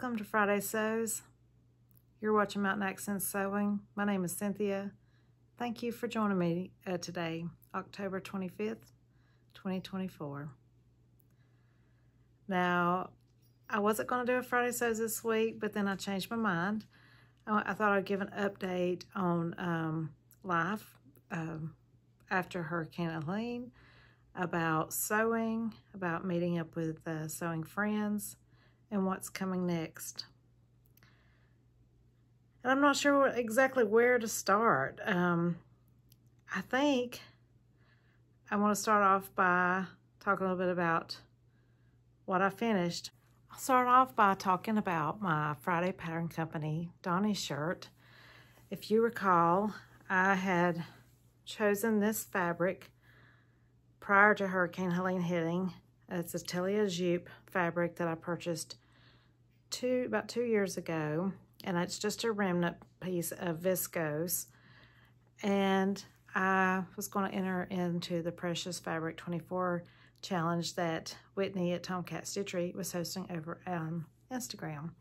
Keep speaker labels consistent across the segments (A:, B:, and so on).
A: Welcome to Friday Sews. You're watching Mountain Accent Sewing. My name is Cynthia. Thank you for joining me today, October 25th, 2024. Now, I wasn't going to do a Friday Sews this week, but then I changed my mind. I thought I'd give an update on life after Hurricane Helene, about sewing, about meeting up with sewing friends, and what's coming next. And I'm not sure exactly where to start. I think I want to start off by talking a little bit about what I finished. I'll start off by talking about my Friday Pattern Company Donnie shirt. If you recall, I had chosen this fabric prior to Hurricane Helene hitting. It's a Atelier Jupe fabric that I purchased about 2 years ago, and it's just a remnant piece of viscose. And I was going to enter into the Precious Fabric 24 challenge that Whitney at Tomcat Stitchery was hosting over on Instagram.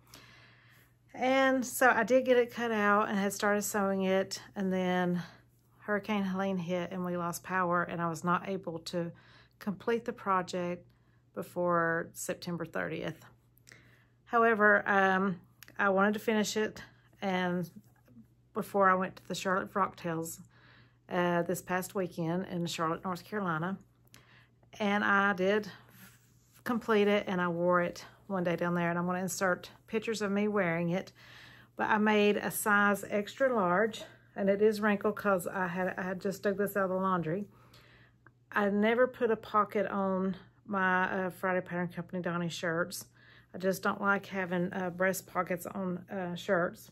A: And so I did get it cut out and had started sewing it, and then Hurricane Helene hit and we lost power, and I was not able to complete the project before September 30th. However, I wanted to finish it, and before I went to the Charlotte Frocktails this past weekend in Charlotte, North Carolina, and I did complete it, and I wore it one day down there, and I'm going to insert pictures of me wearing it. But I made a size extra large, and it is wrinkled because I had just dug this out of the laundry. I never put a pocket on my Friday Pattern Company Donnie shirts. I just don't like having breast pockets on shirts.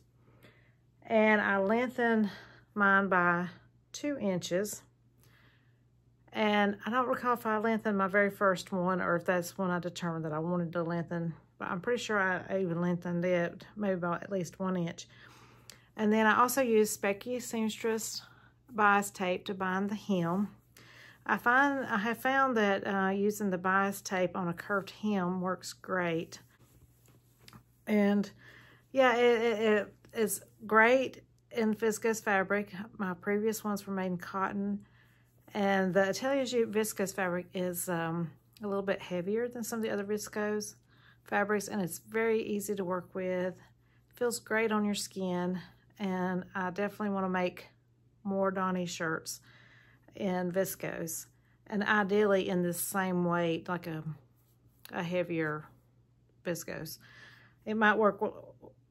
A: And I lengthened mine by 2 inches. And I don't recall if I lengthened my very first one or if that's when I determined that I wanted to lengthen. But I'm pretty sure I even lengthened it maybe about at least 1 inch. And then I also used Specky Seamstress bias tape to bind the hem. I have found that using the bias tape on a curved hem works great. And yeah, it is great in viscose fabric. My previous ones were made in cotton. And the Atelier Jupe viscose fabric is a little bit heavier than some of the other viscose fabrics, and it's very easy to work with. It feels great on your skin, and I definitely want to make more Donnie shirts in viscose, and ideally in this same weight, like a heavier viscose. It might work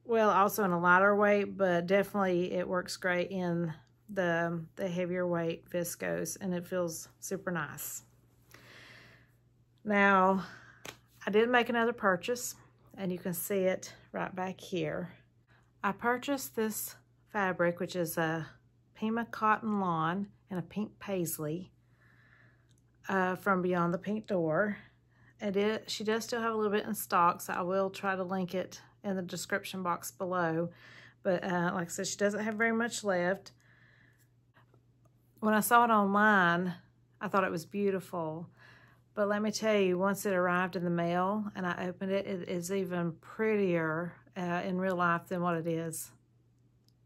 A: well also in a lighter weight, but definitely it works great in the heavier weight viscose, and it feels super nice. Now, I did make another purchase, and you can see it right back here. I purchased this fabric, which is a Pima Cotton Lawn and a pink paisley from Beyond the Pink Door. She does still have a little bit in stock, so I will try to link it in the description box below. But like I said, she doesn't have very much left. When I saw it online, I thought it was beautiful. But let me tell you, once it arrived in the mail and I opened it, it is even prettier in real life than what it is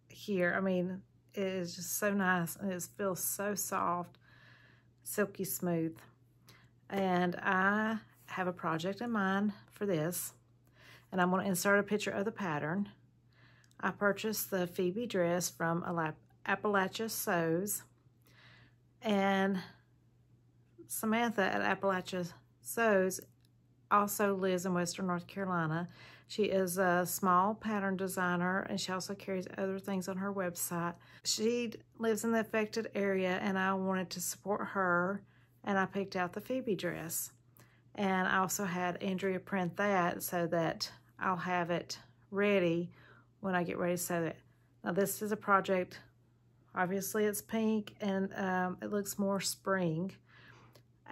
A: here. I mean, it is just so nice, and it feels so soft, silky smooth. And I have a project in mind for this, and I'm going to insert a picture of the pattern. I purchased the Phoebe dress from Appalachia Sews, and Samantha at Appalachia Sews also lives in Western North Carolina. She is a small pattern designer, and she also carries other things on her website. She lives in the affected area, and I wanted to support her, and I picked out the Phoebe dress. And I also had Andrea print that so that I'll have it ready when I get ready to sew it. Now, this is a project, obviously it's pink, and it looks more spring.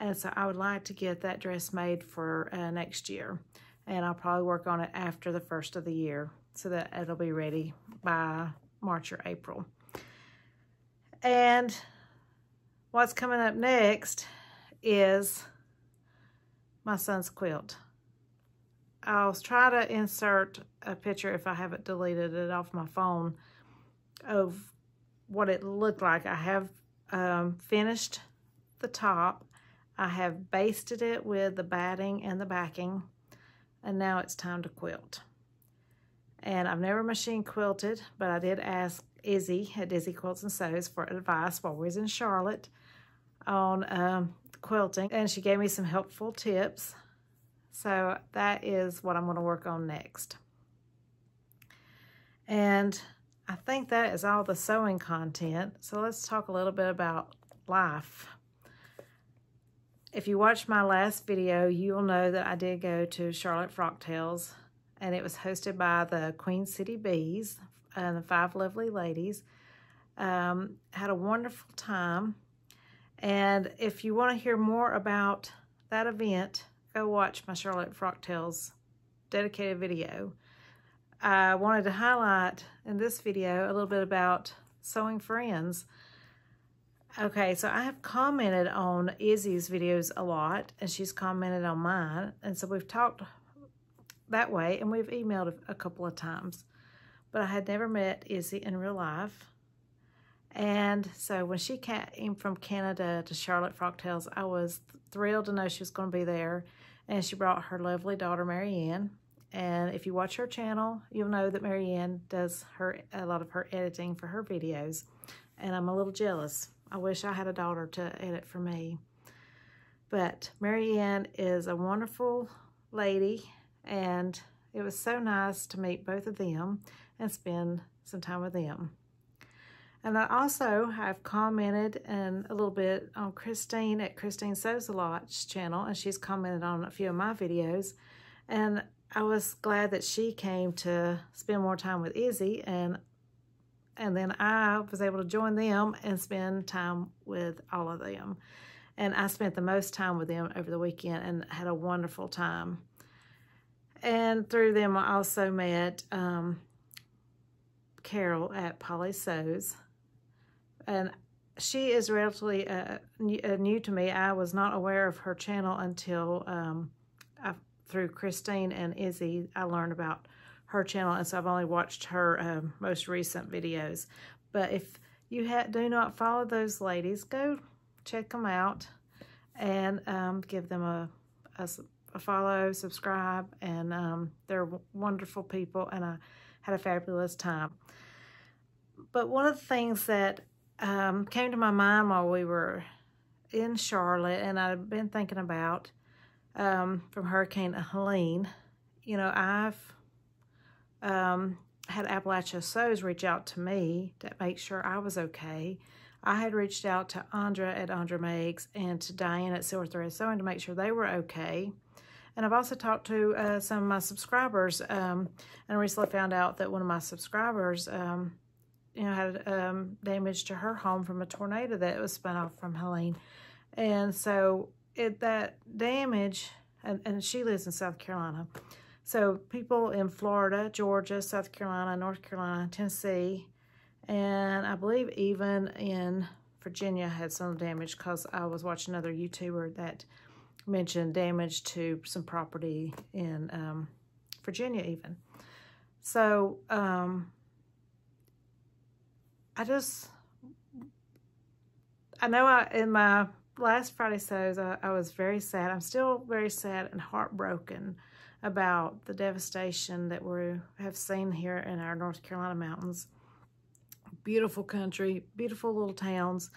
A: And so I would like to get that dress made for next year. And I'll probably work on it after the first of the year so that it'll be ready by March or April. And what's coming up next is my son's quilt. I'll try to insert a picture if I haven't deleted it off my phone of what it looked like. I have finished the top. I have basted it with the batting and the backing, and now it's time to quilt. And I've never machine quilted, but I did ask Izzy at Izzy Quilts and Sews for advice while we was in Charlotte on quilting, and she gave me some helpful tips. So that is what I'm going to work on next. And I think that is all the sewing content. So let's talk a little bit about life. If you watched my last video, you'll know that I did go to Charlotte Frocktails, and it was hosted by the Queen City Bees and the 5 lovely ladies. Had a wonderful time. And if you want to hear more about that event, go watch my Charlotte Frocktails dedicated video. I wanted to highlight in this video a little bit about sewing friends. Okay, so I have commented on Izzy's videos a lot, and she's commented on mine. And so we've talked that way, and we've emailed a couple of times. But I had never met Izzy in real life. And so when she came from Canada to Charlotte Frocktails, I was thrilled to know she was going to be there. And she brought her lovely daughter, Marianne. And if you watch her channel, you'll know that Marianne does a lot of her editing for her videos. And I'm a little jealous. I wish I had a daughter to edit for me. But Marianne is a wonderful lady, and it was so nice to meet both of them and spend some time with them. And I also have commented a little bit on Christine at Christine Sews a Lot's channel, and she's commented on a few of my videos. And I was glad that she came to spend more time with Izzy, and then I was able to join them and spend time with all of them. And I spent the most time with them over the weekend and had a wonderful time. And through them, I also met Carol at Appalachia Sews. And she is relatively new to me. I was not aware of her channel until through Christine and Izzy, I learned about her channel, and so I've only watched her most recent videos. But if you do not follow those ladies, go check them out and give them a follow, subscribe, and they're wonderful people, and I had a fabulous time. But one of the things that came to my mind while we were in Charlotte, and I've been thinking about from Hurricane Helene, you know, I've had Appalachia Sews reach out to me to make sure I was okay. I had reached out to Andra at Andra Makes and to Diane at Silver Thread Sewing to make sure they were okay. And I've also talked to some of my subscribers, and recently found out that one of my subscribers you know, had damage to her home from a tornado that was spun off from Helene. And so that damage, and she lives in South Carolina. So people in Florida, Georgia, South Carolina, North Carolina, Tennessee, and I believe even in Virginia had some damage, because I was watching another YouTuber that mentioned damage to some property in Virginia even. So I know in my last Friday Sews, I was very sad. I'm still very sad and heartbroken about the devastation that we have seen here in our North Carolina mountains. Beautiful country, beautiful little towns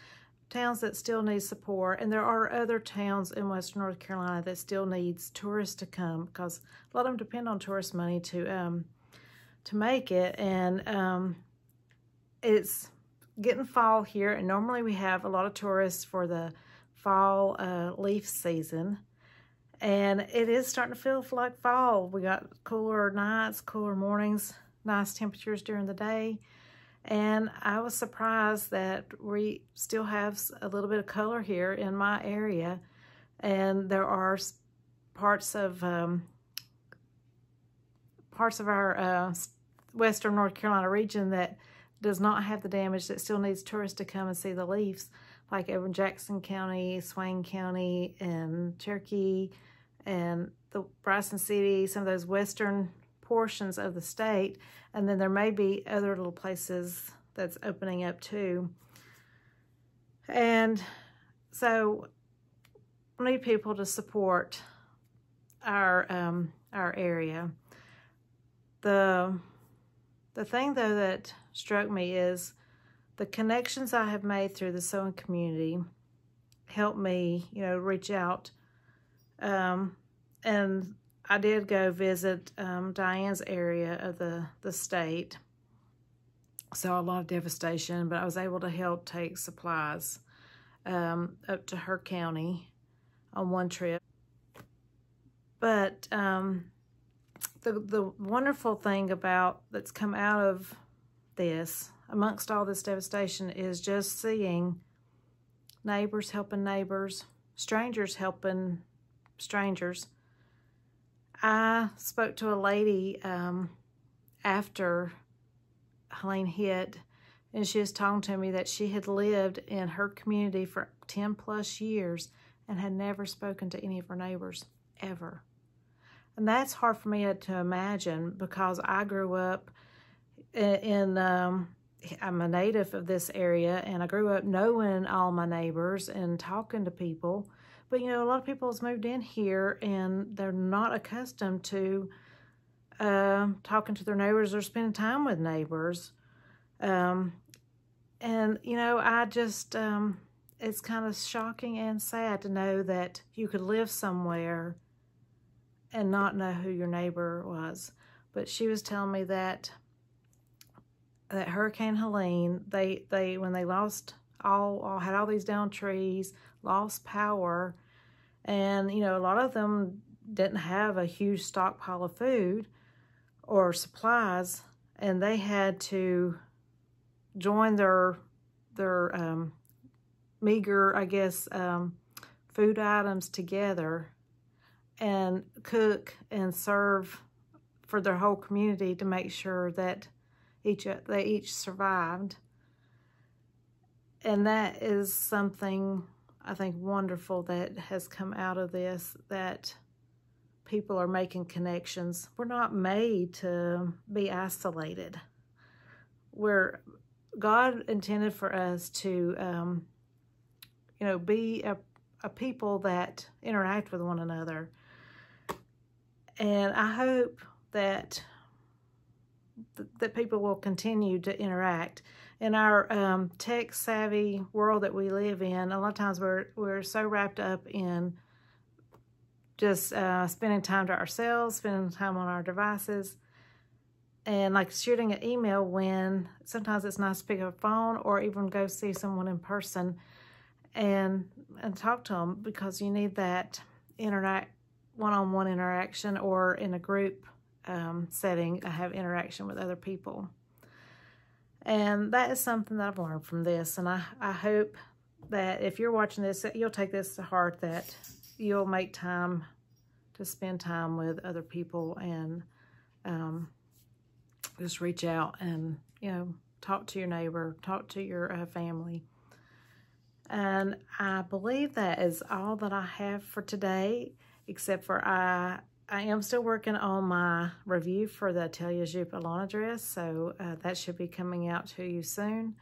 A: that still need support. And there are other towns in Western North Carolina that still needs tourists to come, because a lot of them depend on tourist money to make it. And it's getting fall here, and normally we have a lot of tourists for the fall leaf season, and it is starting to feel like fall. We got cooler nights, cooler mornings, nice temperatures during the day, and I was surprised that we still have a little bit of color here in my area, and there are parts of our Western North Carolina region that does not have the damage, that still needs tourists to come and see the leaves, like over in Jackson County, Swain County, and Cherokee, and the Bryson City, some of those western portions of the state, and then there may be other little places that's opening up too. And so we need people to support our area. The thing though that struck me is the connections I have made through the sewing community helped me, you know, reach out. And I did go visit Diane's area of the state. Saw a lot of devastation, but I was able to help take supplies up to her county on one trip. But the wonderful thing that's come out of this, amongst all this devastation, is just seeing neighbors helping neighbors, strangers helping strangers. I spoke to a lady after Helene hit, and she was talking to me that she had lived in her community for 10 plus years and had never spoken to any of her neighbors, ever. And that's hard for me to imagine, because I grew up I'm a native of this area, and I grew up knowing all my neighbors and talking to people. But, you know, a lot of people has moved in here, and they're not accustomed to talking to their neighbors or spending time with neighbors. And, you know, I just, it's kind of shocking and sad to know that you could live somewhere and not know who your neighbor was. But she was telling me that Hurricane Helene, when they lost had all these downed trees, lost power, and, you know, a lot of them didn't have a huge stockpile of food or supplies, and they had to join their meager, I guess, food items together and cook and serve for their whole community to make sure that they each survived. And that is something, I think, wonderful that has come out of this, that people are making connections. We're not made to be isolated. God intended for us to, you know, be a people that interact with one another. And I hope that people will continue to interact. In our tech-savvy world that we live in, a lot of times we're so wrapped up in just spending time to ourselves, spending time on our devices, and like shooting an email, when sometimes it's nice to pick up a phone or even go see someone in person and talk to them, because you need that one-on-one interaction, or in a group setting, I have interaction with other people. And that is something that I've learned from this. And I hope that if you're watching this, that you'll take this to heart, that you'll make time to spend time with other people and just reach out and, you know, talk to your neighbor, talk to your family. And I believe that is all that I have for today, except for I am still working on my review for the Atelier Jupe Alana dress, so that should be coming out to you soon.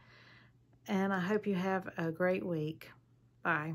A: And I hope you have a great week. Bye.